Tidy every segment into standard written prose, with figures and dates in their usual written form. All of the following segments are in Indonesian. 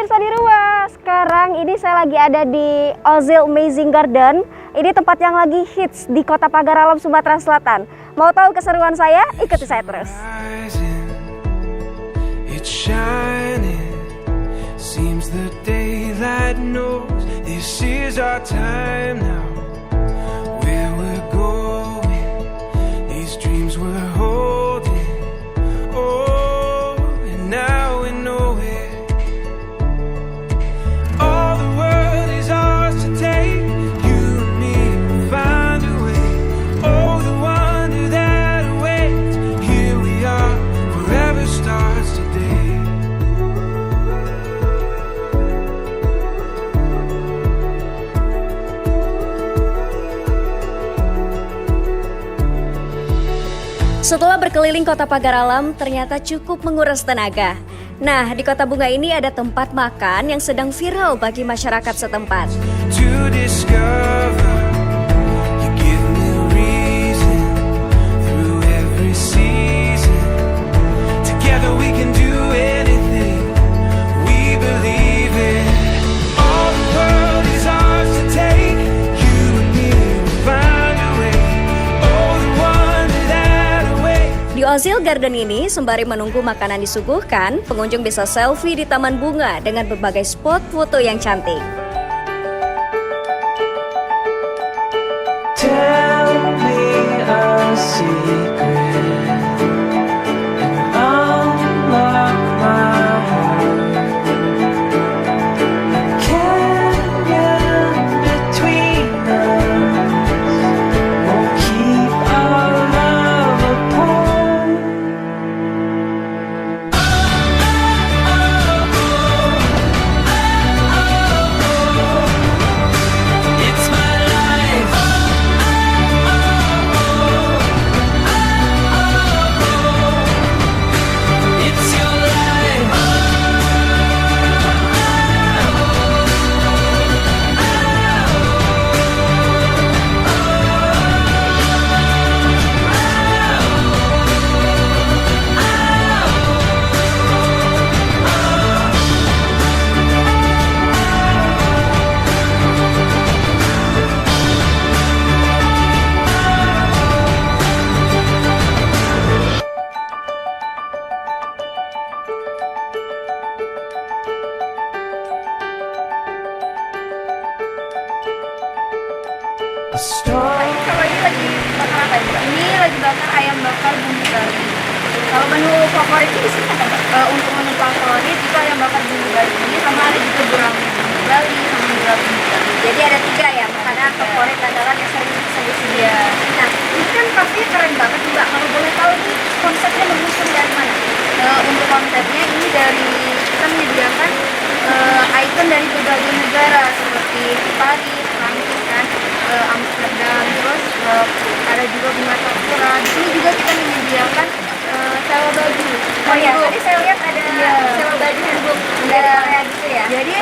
pemirsa di rumah, sekarang ini saya lagi ada di Ozil Amazing Garden. Ini tempat yang lagi hits di Kota Pagar Alam, Sumatera Selatan. Mau tahu keseruan saya? Ikuti saya terus. Setelah berkeliling Kota Pagar Alam, ternyata cukup menguras tenaga. Nah, di Kota Bunga ini ada tempat makan yang sedang viral bagi masyarakat setempat. Di Ozil Garden ini, sembari menunggu makanan disuguhkan, pengunjung bisa selfie di taman bunga dengan berbagai spot foto yang cantik. Tell me a secret. Kalau ini lagi bakar apa ya? Ini lagi bakar ayam bakar bumbu Bali. Kalau menu favorit di sini apa? Untuk menu favorit itu ayam bakar bumbu Bali ini, sama ada juga gurame bumbu Bali sama gurame bumbu Bali. Jadi ada 3 ya, makanan favorit adalah yang sering disebut ya. Nah, ini kan pasti keren banget juga. Kalau boleh tahu nih konsepnya mengusung dari mana? Untuk konsepnya ini dari kita menyediakan ikon dari berbagai negara seperti Paris, Prancis kan, Amsterdam, terus ada juga bunga sakura. Di sini juga kita menyediakan sewa baju. Oh iya, tadi saya lihat ada sewa baju handbook dari Korea gitu ya. Jadi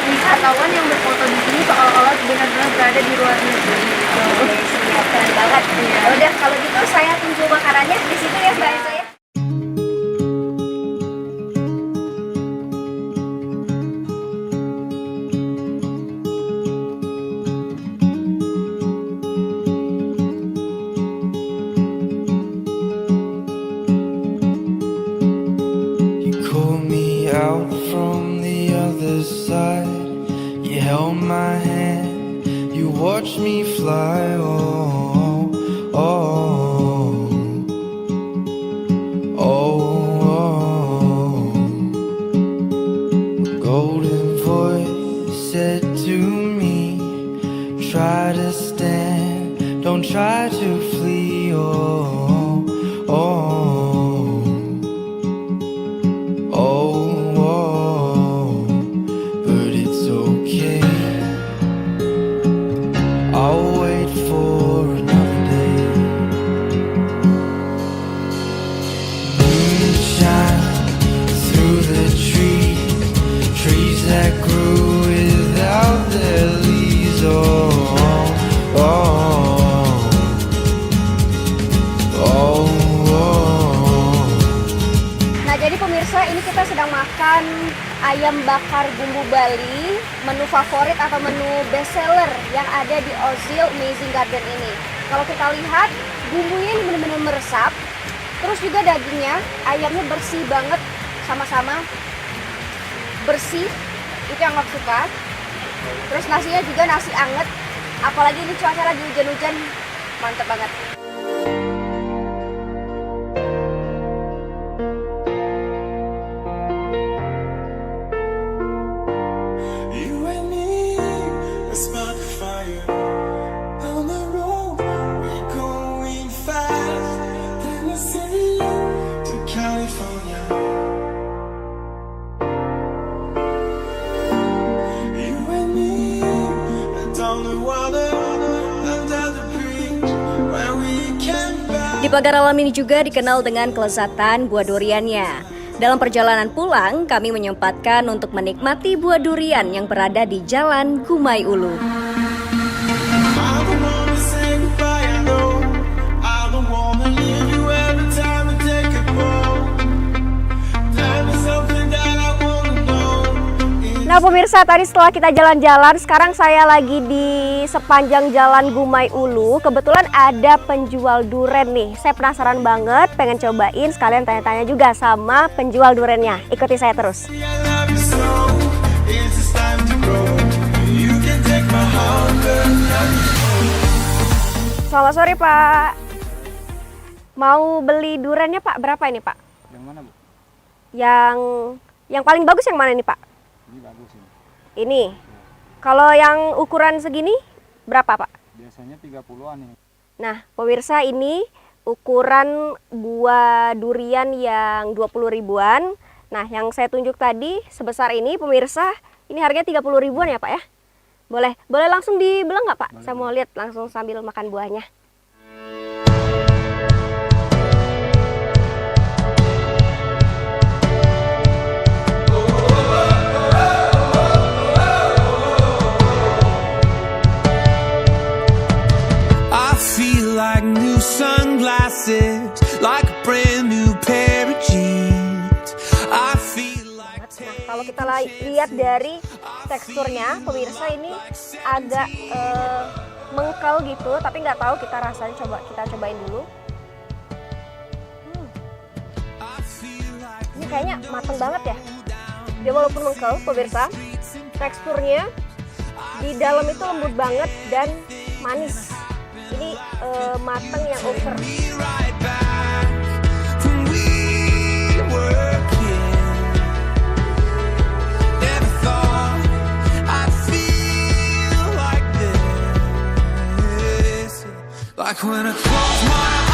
wisatawan yang berfoto di sini seolah-olah benar-benar berada di luar negeri. Oke, siap, keren banget. Ya udah, kalau gitu saya tunggu makanannya di situ ya, Mbak Elsa ya. Out from the other side, you held my hand, you watched me fly. Oh, oh, oh, oh. A golden voice said to me, try to stand, don't try to flee. Oh, oh. I'll wait for jadi pemirsa, ini kita sedang makan ayam bakar bumbu Bali, menu favorit atau menu bestseller yang ada di Ozil Amazing Garden ini. Kalau kita lihat, bumbunya ini benar-benar meresap. Terus juga dagingnya, ayamnya bersih banget, sama-sama bersih, itu yang aku suka. Terus nasinya juga nasi anget, apalagi ini cuaca lagi hujan-hujan, mantep banget. Di pagar alam ini juga dikenal dengan kelezatan buah duriannya. Dalam perjalanan pulang, kami menyempatkan untuk menikmati buah durian yang berada di Jalan Gumai Ulu. Nah pemirsa, tadi setelah kita jalan-jalan, sekarang saya lagi di sepanjang Jalan Gumai Ulu. Kebetulan ada penjual duren nih. Saya penasaran banget, pengen cobain, sekalian tanya-tanya juga sama penjual durennya. Ikuti saya terus. Selamat sore Pak. Mau beli durennya Pak, berapa ini Pak? Yang mana Bu? Yang paling bagus yang mana nih Pak? Ini bagus ini. Ini. Kalau yang ukuran segini berapa Pak? Biasanya 30-an ini. Nah pemirsa, ini ukuran buah durian yang 20 ribuan. Nah yang saya tunjuk tadi sebesar ini pemirsa, ini harganya 30 ribuan ya Pak ya? Boleh langsung dibelah nggak Pak? Boleh. Saya mau lihat langsung sambil makan buahnya. Like new sunglasses, like a brand new pair of jeans. I feel like Nah, kalau kita lihat dari teksturnya, pemirsa, ini agak mengkal gitu, tapi nggak tahu kita rasanya. Kita cobain dulu. Ini kayaknya mateng banget ya. Dia walaupun mengkal, pemirsa, teksturnya di dalam itu lembut banget dan manis. Ini mateng yang over. Like when I close my eyes.